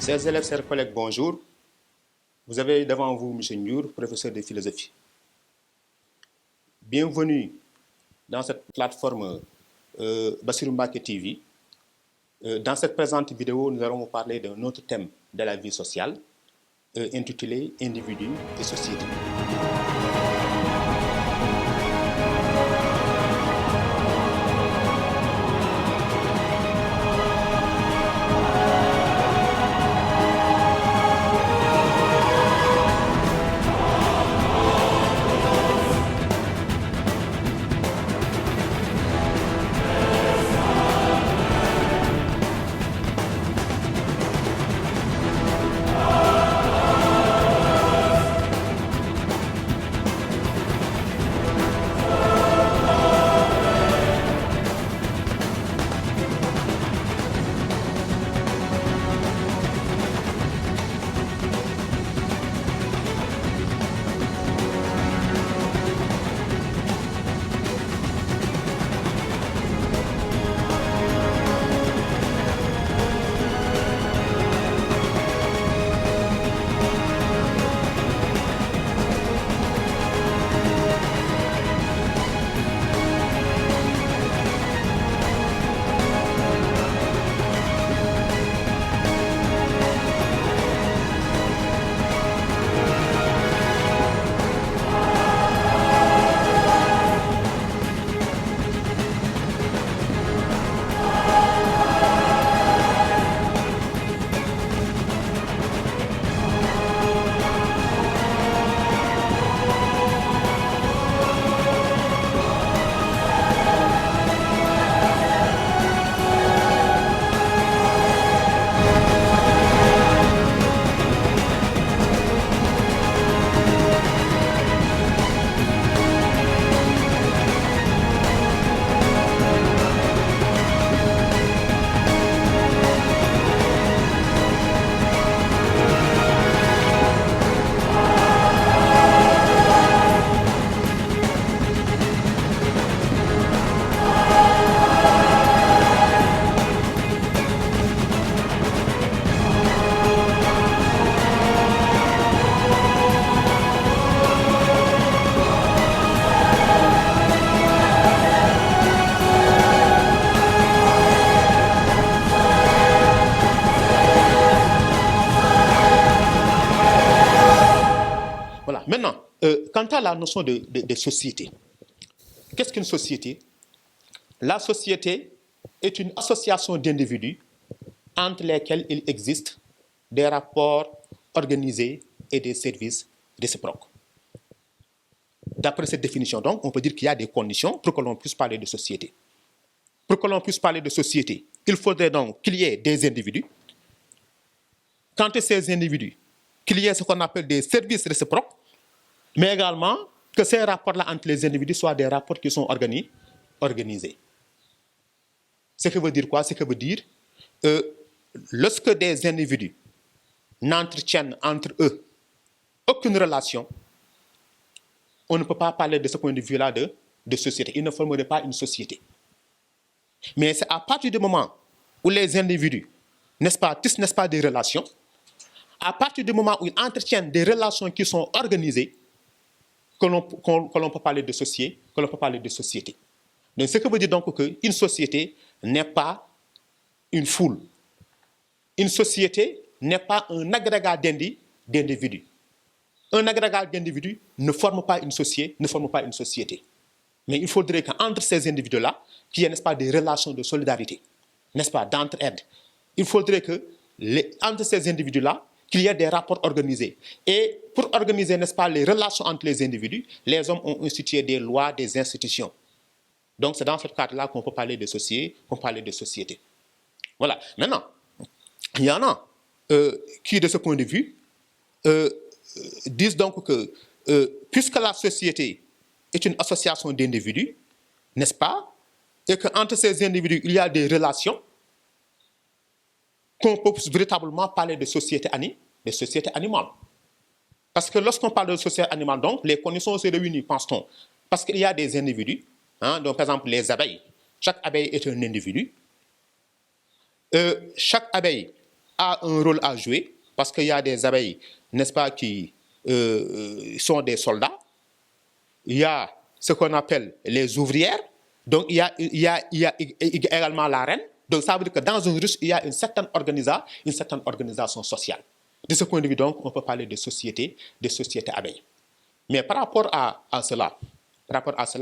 Chers élèves, chers collègues, bonjour. Vous avez devant vous M. Ndiour, professeur de philosophie. Bienvenue dans cette plateforme Bassirou Mbacké TV. Dans cette présente vidéo, nous allons vous parler d'un autre thème de la vie sociale intitulé Individu et société. Voilà. Maintenant, quant à la notion de société, qu'est-ce qu'une société? La société est une association d'individus entre lesquels il existe des rapports organisés et des services réciproques. D'après cette définition, donc, on peut dire qu'il y a des conditions pour que l'on puisse parler de société. Pour que l'on puisse parler de société, il faudrait donc qu'il y ait des individus. Quant à ces individus, qu'il y ait ce qu'on appelle des services réciproques, mais également que ces rapports-là entre les individus soient des rapports qui sont organisés. Ce que veut dire quoi? Ce que veut dire lorsque des individus n'entretiennent entre eux aucune relation, on ne peut pas parler de ce point de vue-là de société. Ils ne formeraient pas une société. Mais c'est à partir du moment où les individus, n'est-ce pas, tissent, n'est-ce pas, des relations, à partir du moment où ils entretiennent des relations qui sont organisées, que l'on peut parler de société, que l'on peut parler de société. Donc, ce que veut dire donc qu'une société n'est pas une foule. Une société n'est pas un agrégat d'individus. Un agrégat d'individus ne forme pas une société. Mais il faudrait qu'entre ces individus-là, qu'il y ait, n'est-ce pas, des relations de solidarité, n'est-ce pas, d'entraide. Il faudrait que, entre ces individus-là, qu'il y ait des rapports organisés. Et pour organiser, n'est-ce pas, les relations entre les individus, les hommes ont institué des lois, des institutions. Donc, c'est dans ce cadre-là qu'on peut parler de société. Voilà. Maintenant, il y en a qui, de ce point de vue, disent donc que puisque la société est une association d'individus, n'est-ce pas, et qu'entre ces individus, il y a des relations, qu'on peut véritablement parler de société animale. Parce que lorsqu'on parle de société animale, donc, les conditions se réunissent, pense-t-on. Parce qu'il y a des individus, donc par exemple les abeilles. Chaque abeille est un individu. Chaque abeille a un rôle à jouer parce qu'il y a des abeilles, n'est-ce pas, qui sont des soldats. Il y a ce qu'on appelle les ouvrières. Donc, il y a également la reine. Donc, ça veut dire que dans une ruche, il y a une certaine organisation sociale. De ce point de vue, donc, on peut parler de société abeille. Mais par rapport à cela,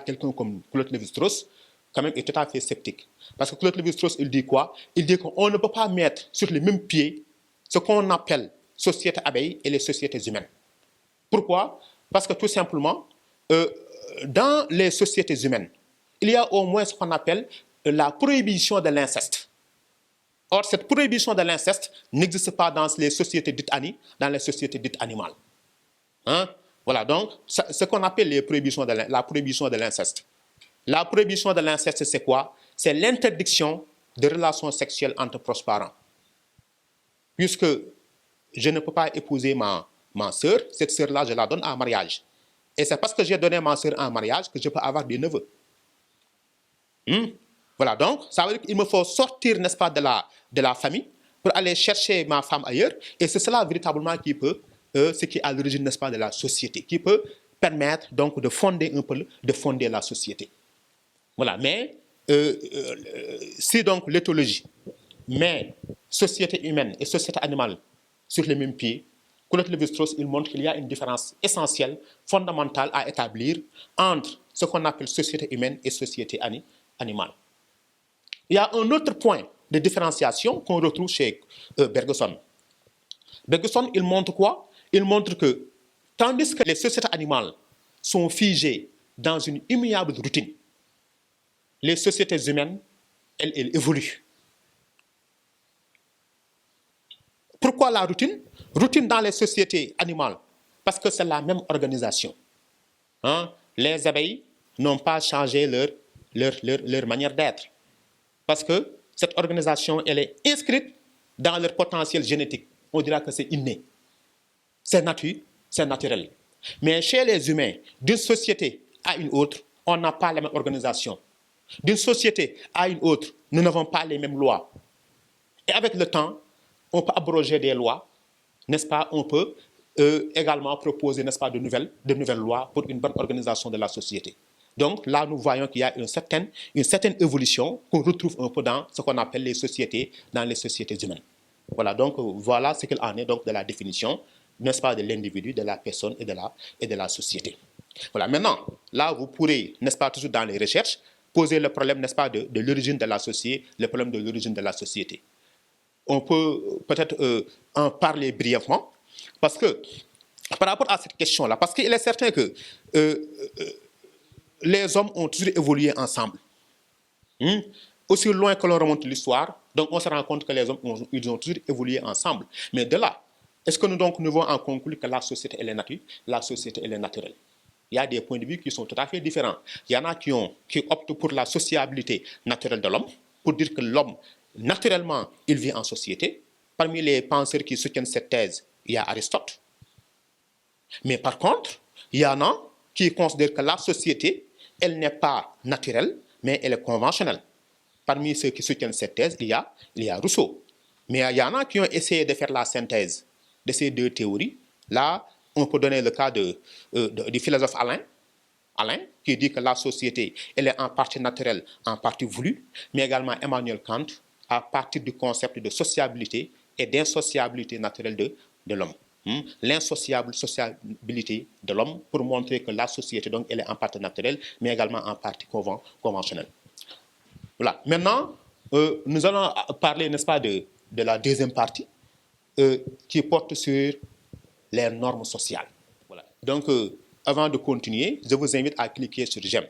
quelqu'un comme Claude Lévi-Strauss, quand même, est tout à fait sceptique. Parce que Claude Lévi-Strauss, il dit quoi? Il dit qu'on ne peut pas mettre sur les mêmes pieds ce qu'on appelle société abeille et les sociétés humaines. Pourquoi? Parce que tout simplement, dans les sociétés humaines, il y a au moins ce qu'on appelle la prohibition de l'inceste. Or, cette prohibition de l'inceste n'existe pas dans les sociétés dites animales. Hein? Voilà, donc, ce qu'on appelle la prohibition de l'inceste. La prohibition de l'inceste, c'est quoi? C'est l'interdiction de relations sexuelles entre proches parents. Puisque je ne peux pas épouser ma sœur, cette sœur-là, je la donne en mariage. Et c'est parce que j'ai donné ma sœur en mariage que je peux avoir des neveux. Voilà, donc, ça veut dire qu'il me faut sortir, n'est-ce pas, de la famille pour aller chercher ma femme ailleurs. Et c'est cela véritablement qui peut, ce qui est à l'origine, n'est-ce pas, de la société, qui peut permettre donc de fonder la société. Voilà, mais si donc l'éthologie met société humaine et société animale sur les mêmes pieds, Claude Lévi-Strauss, il montre qu'il y a une différence essentielle, fondamentale à établir entre ce qu'on appelle société humaine et société animale. Il y a un autre point de différenciation qu'on retrouve chez Bergson. Bergson, il montre quoi? Il montre que, tandis que les sociétés animales sont figées dans une immuable routine, les sociétés humaines, elles évoluent. Pourquoi la routine? Routine dans les sociétés animales, parce que c'est la même organisation. Hein? Les abeilles n'ont pas changé leur manière d'être. Parce que cette organisation, elle est inscrite dans leur potentiel génétique. On dira que c'est inné. C'est naturel. Mais chez les humains, d'une société à une autre, on n'a pas la même organisation. D'une société à une autre, nous n'avons pas les mêmes lois. Et avec le temps, on peut abroger des lois, n'est-ce pas? On peut également proposer, n'est-ce pas, de nouvelles lois pour une bonne organisation de la société. Donc là, nous voyons qu'il y a une certaine évolution qu'on retrouve un peu dans ce qu'on appelle les sociétés humaines. Voilà, donc voilà ce qu'il en est donc de la définition, n'est-ce pas, de l'individu, de la personne et de la société. Voilà, maintenant, là, vous pourrez, n'est-ce pas, toujours dans les recherches, poser le problème, n'est-ce pas, de l'origine de la société, le problème de l'origine de la société. On peut peut-être en parler brièvement, parce que, par rapport à cette question-là, parce qu'il est certain que les hommes ont toujours évolué ensemble. Aussi loin que l'on remonte l'histoire, donc on se rend compte que les hommes ils ont toujours évolué ensemble. Mais de là, est-ce que nous devons en conclure que la société elle est naturelle? La société elle est naturelle. Il y a des points de vue qui sont tout à fait différents. Il y en a qui optent pour la sociabilité naturelle de l'homme, pour dire que l'homme, naturellement, il vit en société. Parmi les penseurs qui soutiennent cette thèse, il y a Aristote. Mais par contre, il y en a qui considèrent que la société, elle n'est pas naturelle, mais elle est conventionnelle. Parmi ceux qui soutiennent cette thèse, il y a Rousseau. Mais il y en a qui ont essayé de faire la synthèse de ces deux théories. Là, on peut donner le cas du philosophe Alain, qui dit que la société, elle est en partie naturelle, en partie voulue, mais également Emmanuel Kant, à partir du concept de sociabilité et d'insociabilité naturelle de l'homme. L'insociable sociabilité de l'homme pour montrer que la société, donc, elle est en partie naturelle, mais également en partie conventionnelle. Voilà. Maintenant, nous allons parler, n'est-ce pas, de la deuxième partie qui porte sur les normes sociales. Voilà. Donc, avant de continuer, je vous invite à cliquer sur j'aime.